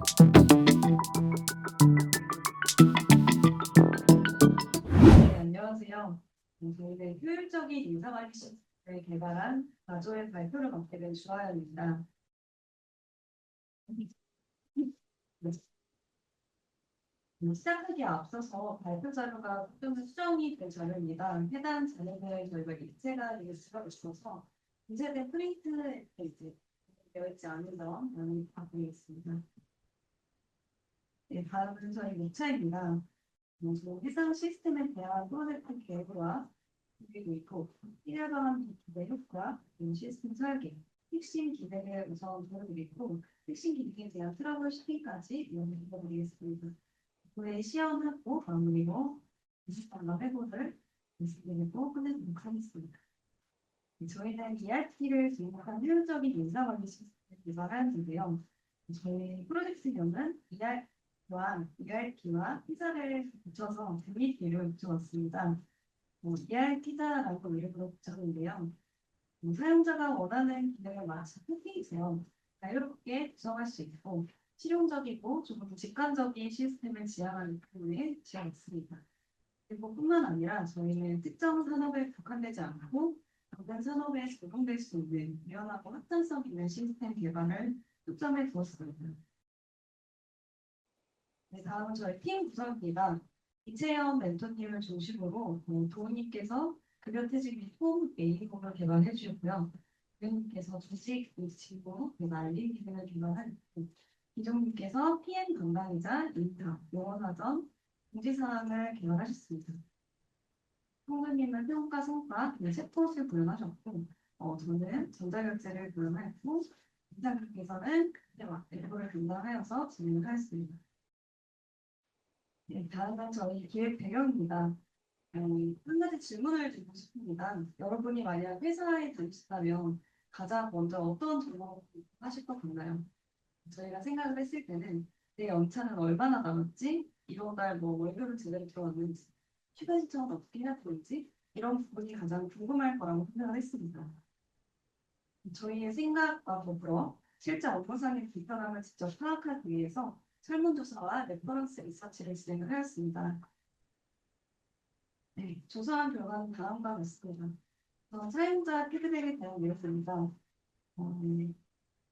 네, 안녕하세요. 저희는 효율적인 인사관리 시스템을 개발한 가조의 발표를 맡게 된 주하연입니다. 네, 시작하기에 앞서서 발표 자료가 좀 수정이 된 자료입니다. 해당 자료는 저희가 일체가 되게 수가 있어서 인쇄된 프린트에 이제 되어 있지 않은 점 많이 부탁드리겠습니다. 네, 다음은 저희 목차입니다. 해당 시스템에 대한 프로젝트 계획과 그리고 있고 필요한 기대 효과, 그리고 시스템 설계, 핵심 기대를 우선 보여드리고 핵심 기대에 대한 트러블 슈팅까지 이야기해드리겠습니다. 그의 시연하고 마무리로 20단과 회고를 말씀드리고 끝내도록 하겠습니다. 저희는 ERP를 제공한 효율적인 인사관리 시스템을 개발하는데요. 저희 프로젝트명은 ERP와 피자를 붙여서 VP를 붙여봤습니다. ERP자라고 이름으로 붙였는데요. 사용자가 원하는 기능을 마치 패키지처럼 자유롭게 구성할 수 있고 실용적이고 조금 더 직관적인 시스템을 지향하는 부분에 지향했습니다. 그리고 뿐만 아니라 저희는 특정 산업에 국한되지 않고 다른 산업에 적용될 수 있는 유연하고 확장성 있는 시스템 개발을 초점에 두었습니다. 네, 다음은 저희 팀 구성입니다. 이채연 멘토님을 중심으로 도우님께서 급여퇴직 및 홈 메인홈을 개발해 주셨고요. 부장님께서 주식 리스팅고 알림 기능을 개발하였고 기종님께서 PM 담당이자 인타, 용어사전, 공지사항을 개발하셨습니다. 총장님은 평가 성과, 챗봇을 구현하셨고 저는 전자결제를 구현하였고 이사님께서는 앱을 담당하여서 진행을 하였습니다. 네, 다음은 저희 기획 배경입니다. 한 가지 질문을 드리고 싶습니다. 여러분이 만약 회사에 다니시다면 가장 먼저 어떤 질문을 하실 것 같나요? 저희가 생각을 했을 때는 내 연차는 얼마나 남았지? 이번 달 뭐 월급을 제대로 들어왔는지, 휴가 신청은 어떻게 해야 되는지 이런 부분이 가장 궁금할 거라고 생각을 했습니다. 저희의 생각과 더불어 실제 업무상의 불편함을 직접 파악하기 위해서 설문조사와 레퍼런스 리서치를 진행을 하였습니다. 네, 조사한 결과는 다음과 같습니다. 사용자 피드백에 대한 내용입니다.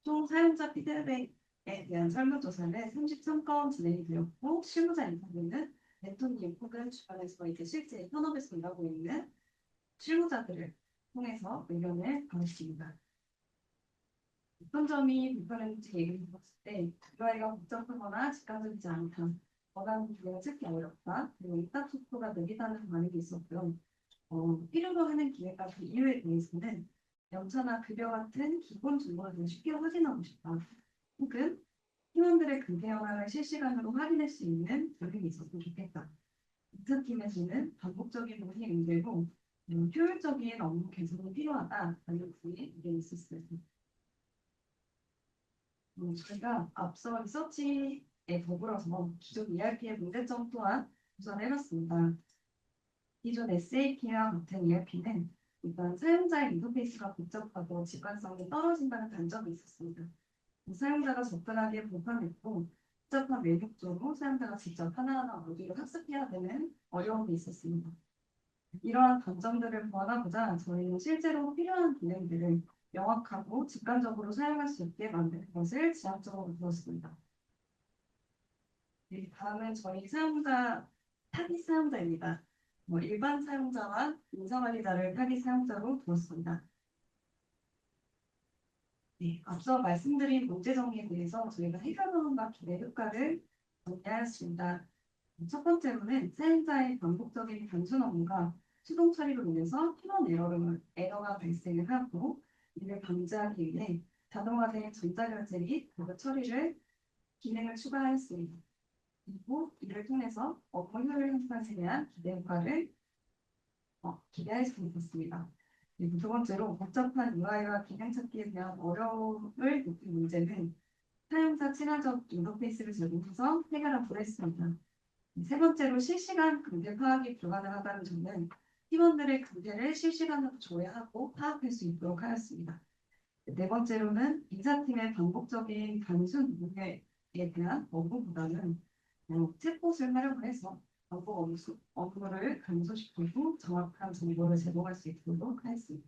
총 사용자 피드백에 대한 설문조사는 33건 진행이 되었고 실무자 인터뷰는 멘토님 혹은 주변에서 이제 실제 현업에서 일하고 있는 실무자들을 통해서 의견을 받았습니다. 어떤 점이 불편했는지 얘기를 해봤을 때 UI가 복잡하거나 직관적이지 않다. 원하는 기능을 찾기 어렵다. 그리고 입력 속도가 느리다는 반응이 있었고요. 필요로 하는 기회가 그 이유에 대해서는 연차나 급여 같은 기본 정보를 쉽게 확인하고 싶다. 혹은 팀원들의 근태 현황을 실시간으로 확인할 수 있는 교육이 있었으면 좋겠다. 인사팀에서는 반복적인 논의 응대로 효율적인 업무 개선이 필요하다라는 의견이 있었습니다. 저희가 앞서 리서치에 더불어서 기존 ERP의 문제점 또한 조사를 해봤습니다. 기존 SAP와 같은 ERP는 일단 사용자의 인터페이스가 복잡하고 직관성이 떨어진다는 단점이 있었습니다. 사용자가 접근하기에 불편했고 복잡한 외국적으로 사용자가 직접 하나하나 모듈을 학습해야 되는 어려움이 있었습니다. 이러한 단점들을 보완하고자 저희는 실제로 필요한 기능들을 명확하고 직관적으로 사용할 수 있게 만드는 것을 지향적으로 두었습니다. 네, 다음은 저희 사용자, 타깃 사용자입니다. 일반 사용자와 인사관리자를 타깃 사용자로 두었습니다. 네, 앞서 말씀드린 문제 정리에 대해서 저희가 해결 방안과 기대 효과를 정리하였습니다. 첫 번째로는 사용자의 반복적인 단순 업무가 수동 처리로 인해서 팀원 에러가 발생을 하고 이를 방지하기 위해 자동화된 전자결제 및 그거 처리를 기능을 추가하였습니다. 그리고 이를 통해서 업무 효율 향상에 대한 기대 효과를 기대할 수 있었습니다. 그리고 두 번째로 복잡한 UI와 기능 찾기에 대한 어려움을 느낀 문제는 사용자 친화적 인터페이스를 제공해서 해결하기로 했습니다. 세 번째로 실시간 근태 파악이 불가능하다는 점은 팀원들의 근태를 실시간으로 조회하고 파악할 수 있도록 하였습니다. 네 번째로는 인사팀의 반복적인 단순 업무에 대한 업무보다는 챗봇을 활용해서 업무를 감소시키고 정확한 정보를 제공할 수 있도록 하였습니다.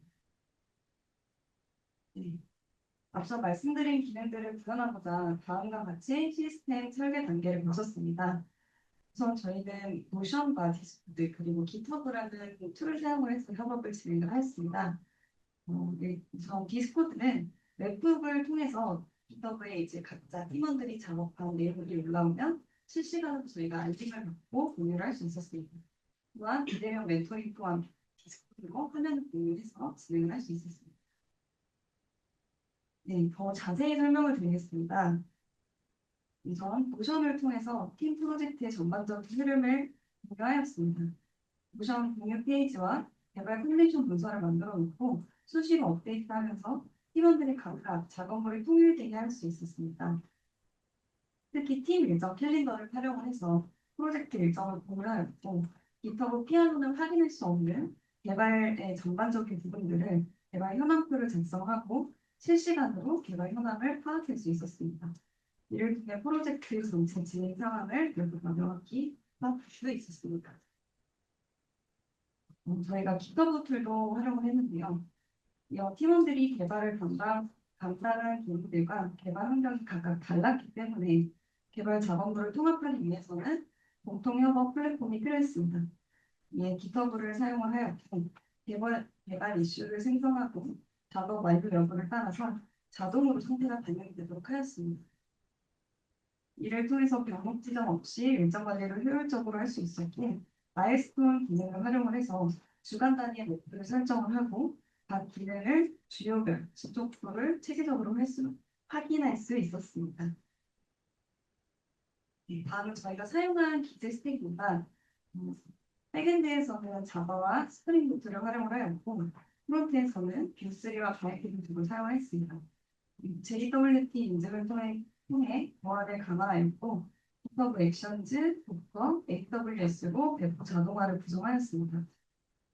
네. 앞서 말씀드린 기능들을 구현하고자 다음과 같이 시스템 설계 단계를 거쳤습니다. 우선 저희는 노션과 디스코드 그리고 기터브라는 툴을 사용을 해서 협업을 진행을 하였습니다. 우선 디스코드는 웹북을 통해서 기터브에 이제 각자 팀원들이 작업한 내용들이 올라오면 실시간으로 저희가 알림을 받고 공유를 할 수 있었습니다. 또한 비대면 멘토링 또한 디스코드로 화면을 공유해서 진행을 할 수 있었습니다. 네, 더 자세히 설명을 드리겠습니다. 우선 노션을 통해서 팀 프로젝트의 전반적인 흐름을 공유하였습니다. 노션 공유 페이지와 개발 컨디션 문서를 만들어 놓고 수시로 업데이트하면서 팀원들이 각각 작업물을 통일되게 할 수 있었습니다. 특히 팀 일정 캘린더를 활용을 해서 프로젝트 일정을 공유하였고 기터브 피아노는 확인할 수 없는 개발의 전반적인 부분들을 개발 현황표를 작성하고 실시간으로 개발 현황을 파악할 수 있었습니다. 이를 통해 프로젝트 전체 진행 상황을 모두가 명확히 파악할 수 있었습니다. 저희가 기터브 툴도 활용을 했는데요. 팀원들이 개발을 감당한 기능들과 개발 환경이 각각 달랐기 때문에 개발 작업물을 통합하기 위해서는 공통 협업 플랫폼이 필요했습니다. 이에 기터브를 사용을 하였고 개발 이슈를 생성하고 작업 완료 여부를 따라서 자동으로 상태가 반영되도록 하였습니다. 이를 통해서 병목 지정 없이 일정 관리를 효율적으로 할 수 있었고 마일스톤 기능을 활용을 해서 주간 단위의 목표를 설정을 하고 각 기능을 주요별, 지속도를 체계적으로 확인할 수 있었습니다. 다음은 저희가 사용한 기재 스택입니다. 백엔드에서는 자바와 스프링 부트를 활용을 하였고 프론트에서는 뷰3와 바이피드 등을 사용했습니다. JWT 인증을 통해 보안을 강화하였고 GitHub 액션즈, 도커, AWS로 배포 자동화를 구성하였습니다.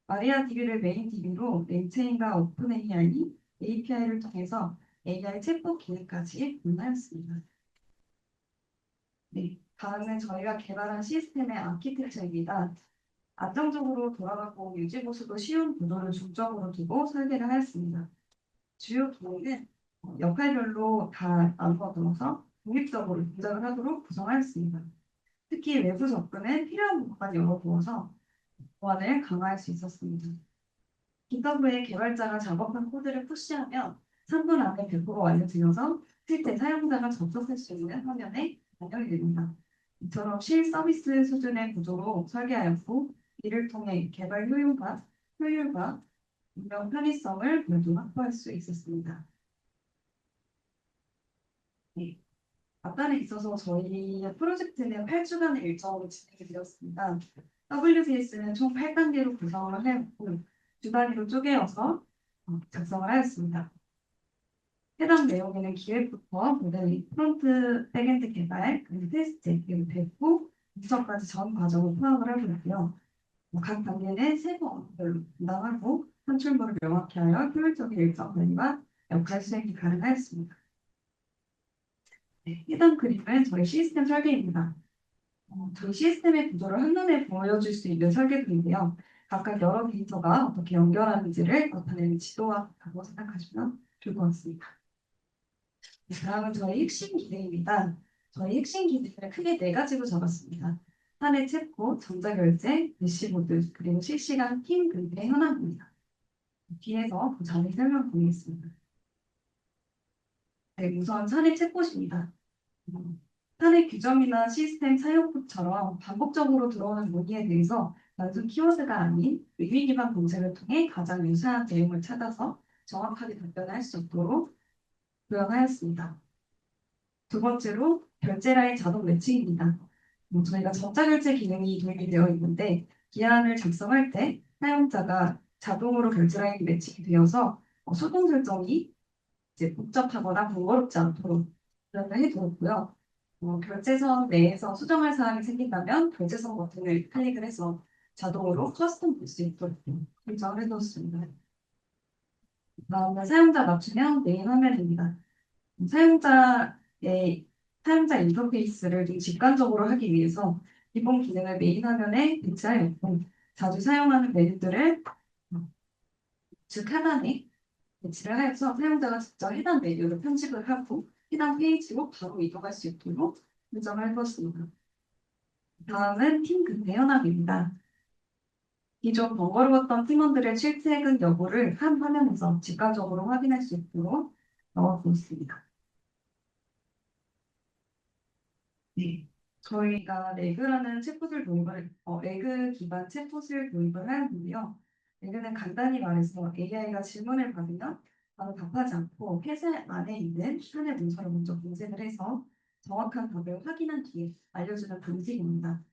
마리아DB를 메인DB로 렌체인과 오픈AI, API를 통해서 AI 챗봇 기능까지 구현하였습니다. 네, 다음은 저희가 개발한 시스템의 아키텍처입니다. 안정적으로 돌아가고 유지 보수도 쉬운 구조를 중점으로 두고 설계를 하였습니다. 주요 기능은 역할별로 다 나누어서 독립적으로 동작을 하도록 구성하였습니다. 특히 외부 접근은 필요한 부분만 열어두어서 보안을 강화할 수 있었습니다. GitHub에 개발자가 작업한 코드를 푸시하면 3분 안에 배포가 완료되어서 실제 사용자가 접속할 수 있는 화면에 반영이 됩니다. 이처럼 실 서비스 수준의 구조로 설계하였고 이를 통해 개발 효율과 운영 편의성을 모두 확보할 수 있었습니다. 네. 앞단에 있어서 저희 프로젝트는 8주간의 일정으로 진행이 되었습니다. WBS는 총 8단계로 구성을 해왔고 주 단위로 쪼개어서 작성을 하였습니다. 해당 내용에는 기획부터 모델링, 프론트, 백엔드 개발, 그리고 테스트, 그리고 배포, 분석까지 전 과정을 포함을 하고 있고요. 각 단계는 세부 업무별로 분담하고 산출물을 명확히 하여 효율적인 일정 관리와 역할 수행이 가능하였습니다. 네, 해당 그림은 저희 시스템 설계입니다. 저희 시스템의 구조를 한눈에 보여줄 수 있는 설계도인데요. 각각 여러 데이터가 어떻게 연결하는지를 나타내는 지도와 같다고 생각하시면 좋을 것 같습니다. 네, 다음은 저희 핵심 기능입니다. 저희 핵심 기능을 크게 4가지로 잡았습니다. 사내 챗봇, 전자결제, 대시보드, 그리고 실시간 팀 그룹의 현황입니다. 뒤에서 더 자세히 설명드리겠습니다. 네, 우선 사내 챗봇입니다. 사내 규정이나 시스템 사용법처럼 반복적으로 들어오는 문의에 대해서 단순 키워드가 아닌 의미 기반 검색을 통해 가장 유사한 내용을 찾아서 정확하게 답변을 할 수 있도록 구현하였습니다. 두 번째로 결제 라인 자동 매칭입니다. 저희가 전자결제 기능이 도입이 되어 있는데 기한을 작성할 때 사용자가 자동으로 결제 라인이 매칭이 되어서 수동 설정이 이제 복잡하거나 번거롭지 않도록 구현을 해두었고요. 결제선 내에서 수정할 사항이 생긴다면 결제선 버튼을 클릭을 해서 자동으로 커스텀 볼 수 있도록 설정을 해두었습니다. 다음은 사용자 맞춤형 메인 화면입니다. 사용자의 사용자 인터페이스를 좀 직관적으로 하기 위해서 기본 기능을 메인 화면에 배치하였고 자주 사용하는 메뉴들을 즉 하단에 배치를 하여서 사용자가 직접 해당 메뉴를 편집을 하고 해당 페이지로 바로 이동할 수 있도록 설정을 해봤습니다. 다음은 팀 근태 현황입니다. 기존 번거로웠던 팀원들의 출퇴근 여부를 한 화면에서 직관적으로 확인할 수 있도록 넣어두었습니다. 네. 저희가 레그라는 챗봇을 레그 기반 챗봇을 도입을 하였는데요. 레그는 간단히 말해서 AI가 질문을 받으면 바로 답하지 않고 회사 안에 있는 사내 문서를 먼저 검색을 해서 정확한 답을 확인한 뒤에 알려주는 방식입니다.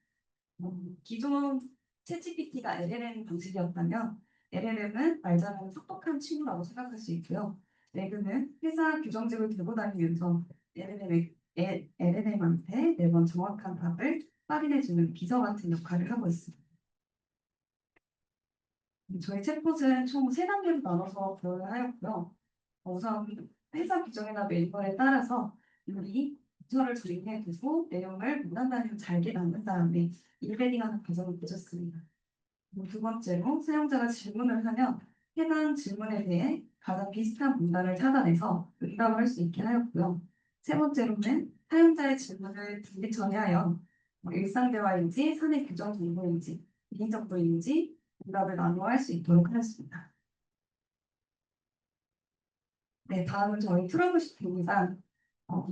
기존 챗GPT가 LLM 방식이었다면 LLM은 말자면 똑똑한 친구라고 생각할 수 있고요. 레그는 회사 규정직을 들고 다니면서 LLM한테 매번 정확한 답을 확인해주는 비서 같은 역할을 하고 있습니다. 저희 챗봇은 총 3단계로 나눠서 구현을 하였고요. 우선 회사 규정이나 매뉴얼에 따라서 미리 부처를 조립해 두고 내용을 문단 단위로 잘게 나눈 다음에 일베딩하는 과정을 거쳤습니다. 두 번째로 사용자가 질문을 하면 해당 질문에 대해 가장 비슷한 문단을 찾아내서 응답을 할 수 있게 하였고요. 세 번째로는 사용자의 질문을 분리 처리하여 일상 대화인지 사내 규정 정보인지 개인정보인지 응답을 나누어 할 수 있도록 하였습니다. 네, 다음은 저희 트러블슈팅입니다. 어,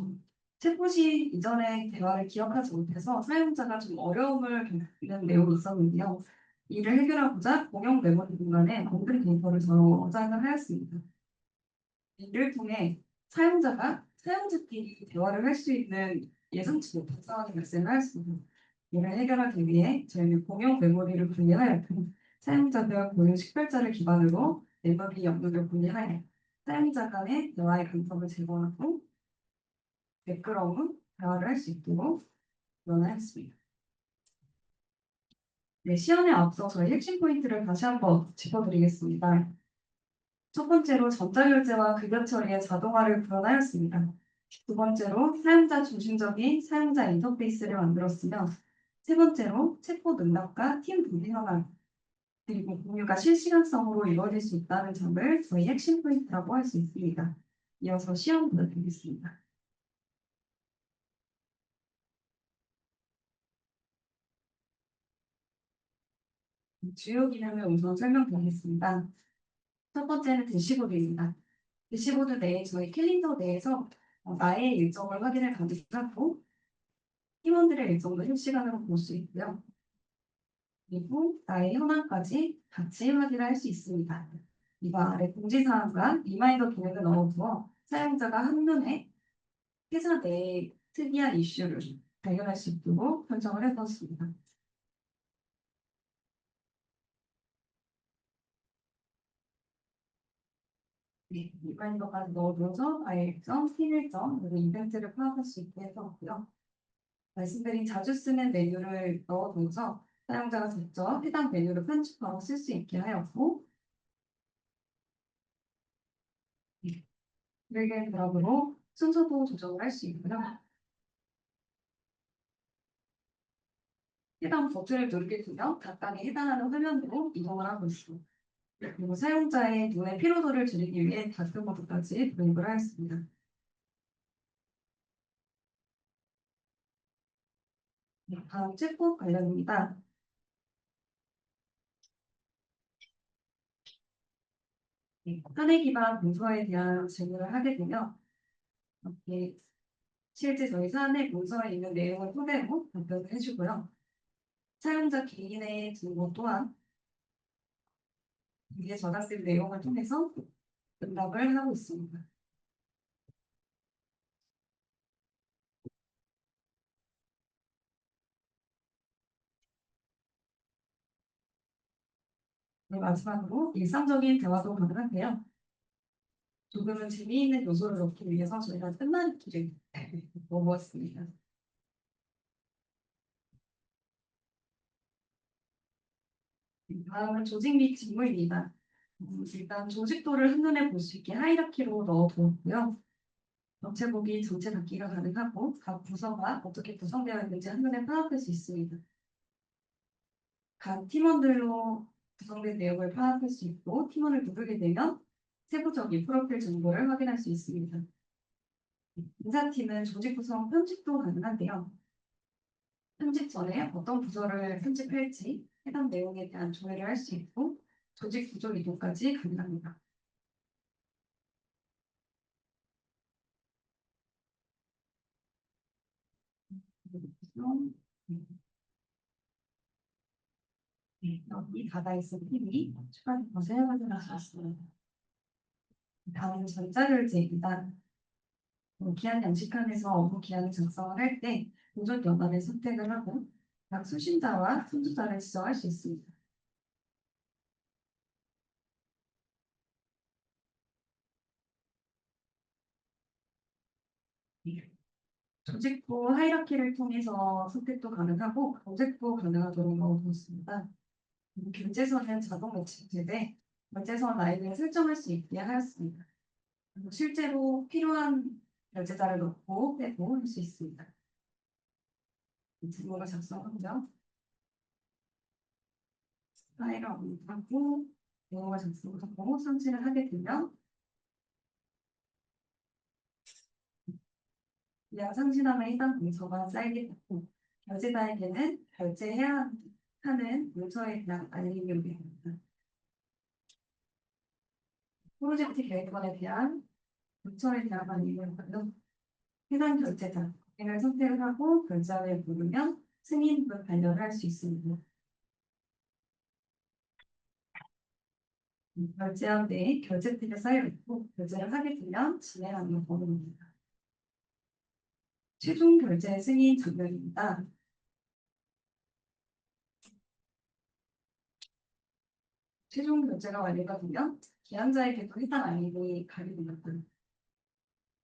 챗봇이 이전에 대화를 기억하지 못해서 사용자가 좀 어려움을 겪는 내용이 있었는데요. 이를 해결하고자 공용 메모리 공간에 모든 데이터를 저장을 하였습니다. 이를 통해 사용자끼리 대화를 할 수 있는 예상치 못한 상황이 발생하였습니다. 이를 해결하기 위해 저희는 공용 메모리를 분리하였고 사용자별 공용 식별자를 기반으로 메모리 영역을 분리하여 사용자 간의 대화의 간섭을 제거하고 매끄러운 대화를 할 수 있도록 마련하였습니다. 네, 시연에 앞서 저희 핵심 포인트를 다시 한번 짚어드리겠습니다. 첫 번째로 전자결제와 급여 처리의 자동화를 구현하였습니다. 두 번째로 사용자 중심적인 사용자 인터페이스를 만들었으며 세 번째로 챗봇 응답과 팀 분리 현황 그리고 공유가 실시간성으로 이루어질 수 있다는 점을 저희 핵심 포인트라고 할 수 있습니다. 이어서 시연 보여드리겠습니다. 주요 기능을 우선 설명드리겠습니다. 첫 번째는 대시보드입니다. 대시보드 내에 저희 캘린더 내에서 나의 일정을 확인을 가능하고 팀원들의 일정도 실시간으로 볼 수 있고요. 그리고 나의 현황까지 같이 확인할 수 있습니다. 이와 아래 공지사항과 리마인더 기능을 넣어두어 사용자가 한눈에 회사 내의 특이한 이슈를 발견할 수 있도록 설정을 해뒀습니다. 네, 리마인더까지 넣어둬서 나의 일정, 팀 일정, 그리고 이벤트를 파악할 수 있게 해뒀고요. 말씀드린 자주 쓰는 메뉴를 넣어둬서 사용자가 직접 해당 메뉴를 편집하고 쓸 수 있게 하였고, 드래그 드랍으로 순서도 조정을 할 수 있고요. 해당 버튼을 누르게 되면 각각에 해당하는 화면으로 이동을 하고 있습니다. 그리고 사용자의 눈의 피로도를 줄이기 위해 다크 모드까지 도입을 하였습니다. 네, 다음 챗봇 관련입니다. 네, 사내 기반 문서에 대한 질문을 하게 되면 이렇게 실제 저희 사내 문서에 있는 내용을 토대로 답변을 해주고요. 사용자 개인의 정보 또한 위에 저작된 내용을 통해서 응답을 하고 있습니다. 네, 마지막으로 일상적인 대화도 가능한데요. 조금은 재미있는 요소를 넣기 위해서 저희가 끝말잇기를 넣어보았습니다. 다음은 조직 및 직무입니다. 일단 조직도를 한눈에 볼 수 있게 하이라키로 넣어두었고요. 전체 보기, 전체 닫기가 가능하고 각 부서가 어떻게 구성되어 있는지 한눈에 파악할 수 있습니다. 각 팀원들로 구성된 내용을 파악할 수 있고 팀원을 누르게 되면 세부적인 프로필 정보를 확인할 수 있습니다. 인사팀은 조직 구성 편집도 가능한데요. 편집 전에 어떤 부서를 편집할지 해당 내용에 대한 조회를 할 수 있고 조직 구조 이동까지 가능합니다. 여기 닫아 있은 팀이 추가된 것을 확인할 수 있습니다. 다음은 전자결제입니다. 기한 양식칸에서 업무 기한을 작성을 할 때 도전 연합을 선택을 하고 각 수신자와 순수자를 지정할 수 있습니다. 조직부 하이라키를 통해서 선택도 가능하고 경쟁도 가능하도록 넣어두었습니다. 결제선은 자동 매칭되되 결제선 라인을 설정할 수 있게 하였습니다. 그리고 실제로 필요한 결제자를 넣고 빼고 할 수 있습니다. 질문을 작성하고요. 파일을 업로드하고 내용을 작성하고 성취를 하게 되면 양 상신함에 해당 문서가 쌓이게 되고 결제자에게는 결제해야 하는 문서에 대한 알림이 오게 됩니다. 프로젝트 계획안에 대한 문서에 대한 알림이 오고요. 해당 결제자 을 선택을 하고 결제를 누르면 승인을 발령을 할 수 있습니다. 결제한 뒤에 결제팀에 쌓여있고 결제를 하게 되면 진행하는 번호입니다. 최종 결제 승인 장면입니다. 최종 결제가 완료가 되면 기한자에게도 해당 알림이 가게 됩니다.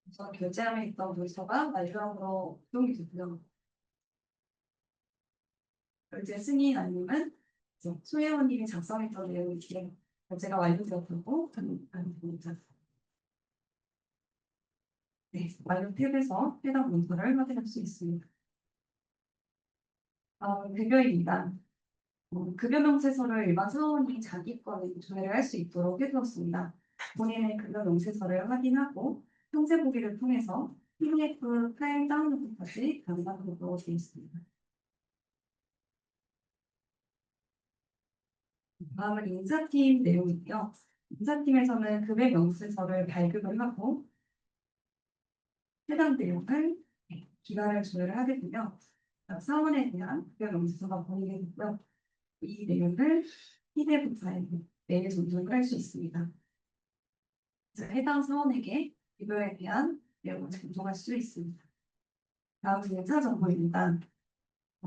그래서 결제함에 있던 문서가 완료함으로 이동이 되고요. 결제 승인 알림은 소혜원님이 작성했던 내용이 뒤에 결제가 완료되었다고 알립니다. 네, 완료 탭에서 해당 문서를 확인할 수 있습니다. 급여입니다. 급여 명세서를 일반 사원이 자기 거에 조회를 할 수 있도록 해두었습니다. 본인의 급여 명세서를 확인하고 형세 보기를 통해서 PDF 파일 다운로드까지 가능하도록 되어 있습니다. 다음은 인사팀 내용이고요. 인사팀에서는 급여 명세서를 발급을 하고 해당 내용을 기간을 조회를 하게 되면 사원에 대한 급여 명세서가 보이게 되고요. 이 내용을 PDF 파일로 메일 전송을 할 수 있습니다. 해당 사원에게 급여에 대한 내용을 전송할 수 있습니다. 다음은 인사 정보입니다.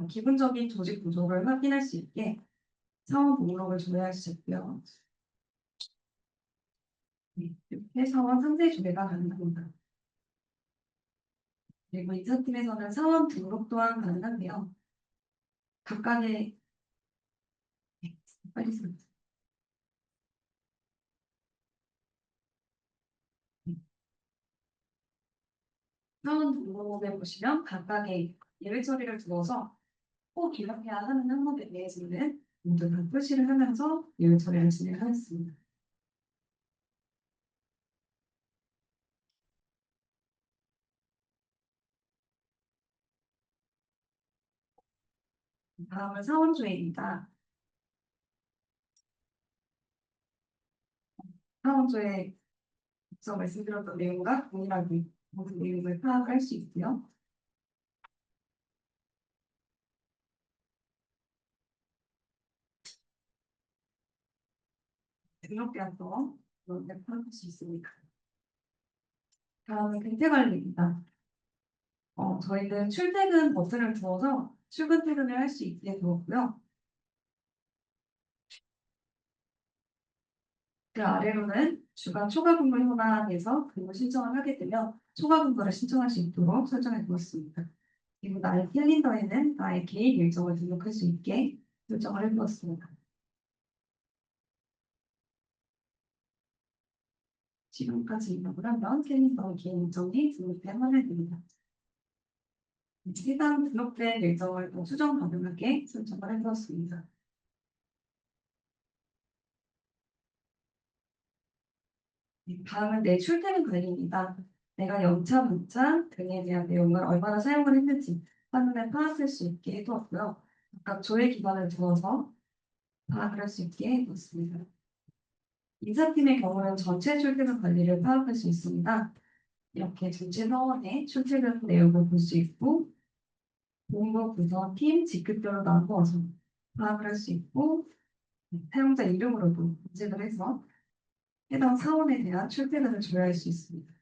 기본적인 조직 구조를 확인할 수 있게 사원 목록을 조회할 수 있고요. 네, 이렇게 사원 상세 조회가 가능합니다. 그리고 인사팀에서는 사원 등록 또한 가능한데요. 각각의 네, 빨리 씁니다. 사원 등록에 보시면 각각의 예외 처리를 두어서 꼭 기록해야 하는 항목에 대해서는 모두 다 표시를 하면서 예외 처리를 진행하였습니다. 다음은 사원조회입니다. 사원조회 앞서 말씀드렸던 내용과 동일하게 모든 내용을 파악할 수 있고요. 등록되어서 파악할 수 있습니다. 다음은 근태관리입니다. 저희는 출퇴근 버튼을 두어서 출근 퇴근을 할 수 있게 되었고요. 그 아래로는 주간 초과 근무 현황에서 근무 신청을 하게 되면 초과 근무를 신청할 수 있도록 설정해 두었습니다. 그리고 나의 캘린더에는 나의 개인 일정을 등록할 수 있게 설정을 해두었습니다. 지금까지 입력을 하면 캐릭터 개인 일정이 등록된 화면입니다. 해당 등록된 일정을 또 수정 가능하게 설정을 해두었습니다. 다음은 내 출퇴근 관리입니다. 내가 연차, 문자 등에 대한 내용을 얼마나 사용을 했는지 한눈에 파악할 수 있게 해두었고요. 각각 조회 기간을 두어서 파악할 수 있게 해두었습니다. 인사팀의 경우는 전체 출퇴근 관리를 파악할 수 있습니다. 이렇게 전체 사원의 출퇴근 내용을 볼 수 있고, 본부, 부서, 팀, 직급별로 나누어서 파악을 할 수 있고, 사용자 이름으로도 인증을 해서 해당 사원에 대한 출퇴근을 조회할 수 있습니다.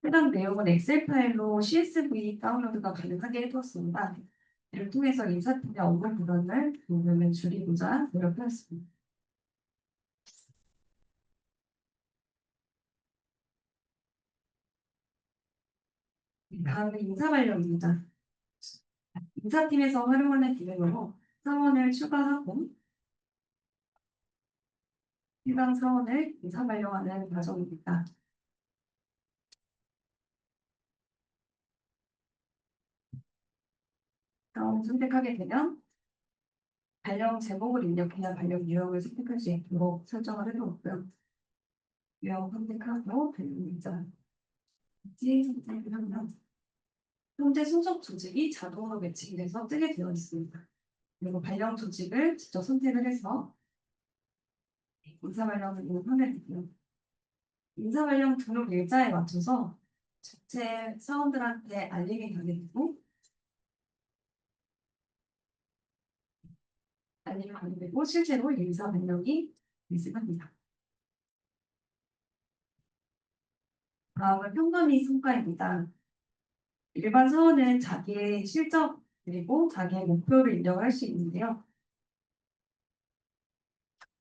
해당 내용은 엑셀 파일로 CSV 다운로드가 가능하게 해두었습니다. 이를 통해서 인사팀의 업무 부담을 조금은 줄이고자 노력하였습니다. 다음은 인사 관련입니다. 인사팀에서 활용하는 기능으로 사원을 추가하고 해당 사원을 인사 발령하는 과정입니다. 사원을 선택하게 되면 발령 제목을 입력해야 발령 유형을 선택할 수 있도록 설정을 해놓았고요. 유형 선택하고 발령 일자 선택을 하면 현재 소속 조직이 자동으로 매칭돼서 뜨게 되어 있습니다. 그리고 발령 조직을 직접 선택을 해서 인사 발령을 하면 되고요. 인사 발령 등록 일자에 맞춰서 전체 사원들한테 알림이 가게 되고 알림이 가게 되고 실제로 인사 발령이 발생합니다. 다음은 평가 및 성과입니다. 일반 사원은 자기의 실적 그리고 자기의 목표를 입력할 수 있는데요.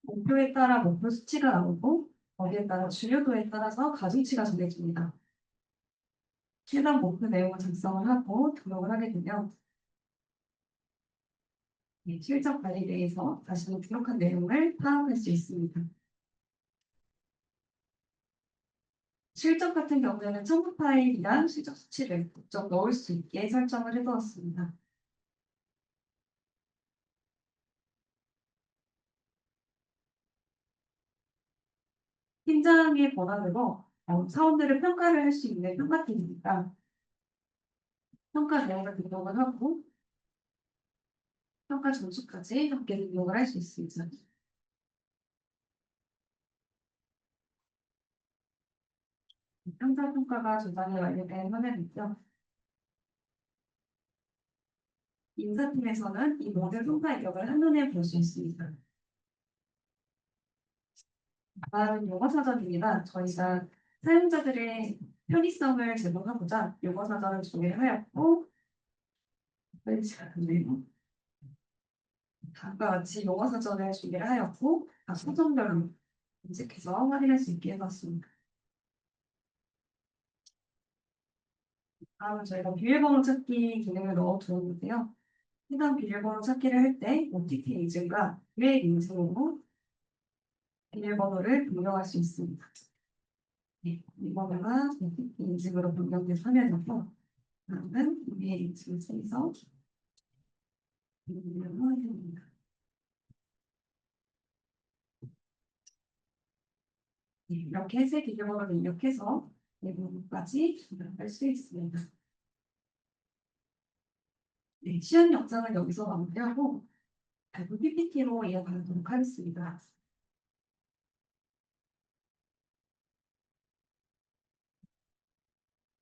목표에 따라 목표 수치가 나오고 거기에 따라 중요도에 따라서 가중치가 정해집니다. 해당 목표 내용을 작성을 하고 등록을 하게 되면 실적 관리에 대해서 자신이 기록한 내용을 파악할 수 있습니다. 실적 같은 경우에는 첨부 파일이랑 실적 수치를 직접 넣을 수 있게 설정을 해두었습니다. 팀장의 권한으로 사원들을 평가를 할 수 있는 평가팀입니다. 평가 내용을 등록을 하고 평가 점수까지 함께 등록을 할 수 있습니다. 평가 평가가 저장이 완료된 화면이죠. 인사팀에서는 이 모든 평가 이력을 한눈에 볼 수 있습니다. 다음은 용어 사전입니다. 저희가 사용자들의 편의성을 제공하고자 용어 사전을 준비하였고, 다음과 같이 용어 사전을 준비를 하였고, 각 사전별로 검색해서 확인할 수 있게 해봤습니다. 다음은 저희가 비밀번호 찾기 기능을 넣어 두었는데요. 해당 비밀번호 찾기를 할 때 OTP 인증과 유해 인증으로 비밀번호를 변경할 수 있습니다. 네, 비밀번호가 OTP 인증으로 변경된 화면이고, 다음은 유해 인증을 통해서 비밀번호를 확인합니다. 네, 이렇게 새 비밀번호를 입력해서 내부까지 조작할 수 있습니다. 네, 시연 영상을 여기서 마무리하고 발표 PPT로 이어가도록 하겠습니다.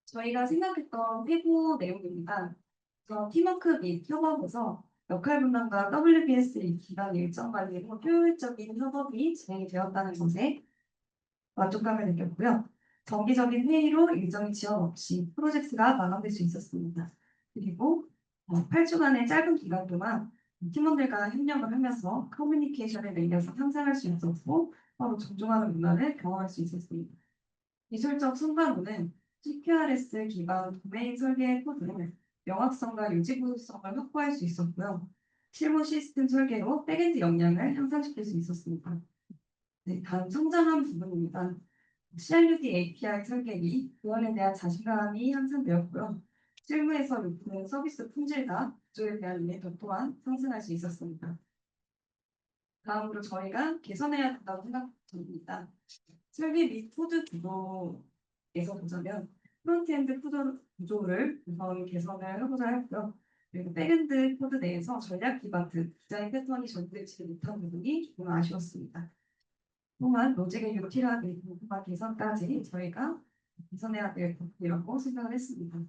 저희가 생각했던 회부 내용입니다. 그래서 팀워크 및 협업에서 역할 분담과 WBS 기간 일정 관리로 효율적인 협업이 진행이 되었다는 것에 만족감을 느꼈고요. 정기적인 회의로 일정이 지연 없이 프로젝트가 마감될 수 있었습니다. 그리고 8주간의 짧은 기간 동안 팀원들과 협력을 하면서 커뮤니케이션의 능력을 향상할 수 있었고 서로 존중하는 문화를 경험할 수 있었습니다. 기술적 순간으로는 CQRS 기반 도메인 설계 코드로 명확성과 유지구성을 확보할 수 있었고요. 실무 시스템 설계로 백엔드 역량을 향상시킬 수 있었습니다. 네, 다음 성장한 부분입니다. CRUD API 설계기, 구현에 대한 자신감이 향상되었고요. 실무에서 요구되는 서비스 품질과 구조에 대한 이해도 또한 상승할 수 있었습니다. 다음으로 저희가 개선해야 된다고 생각합니다. 설계 및 코드 구조에서 보자면 프론트엔드 구조를 우선 개선을 해보자 했고요. 그리고 백엔드 코드 내에서 전략 기반트 디자인 패턴이 전달되지 못한 부분이 조금 아쉬웠습니다. 또한 로직의 유틸화 및 부분화 개선까지 저희가 개선해야 될 부분이라고 생각을 했습니다.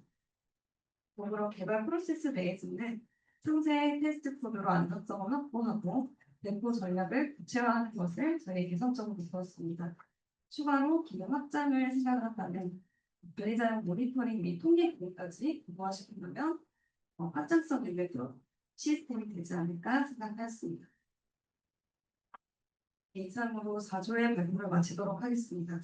더불어 개발 프로세스 내에서는 상세 테스트 코드로 안정성을 확보하고 배포 전략을 구체화하는 것을 저희 개선점으로 두었습니다. 추가로 기능 확장을 생각한다면 관리자용 모니터링 및 통계 기능까지 부과시킨다면 확장성 있는 시스템이 되지 않을까 생각하였습니다. 이상으로 4조의 발표를 마치도록 하겠습니다.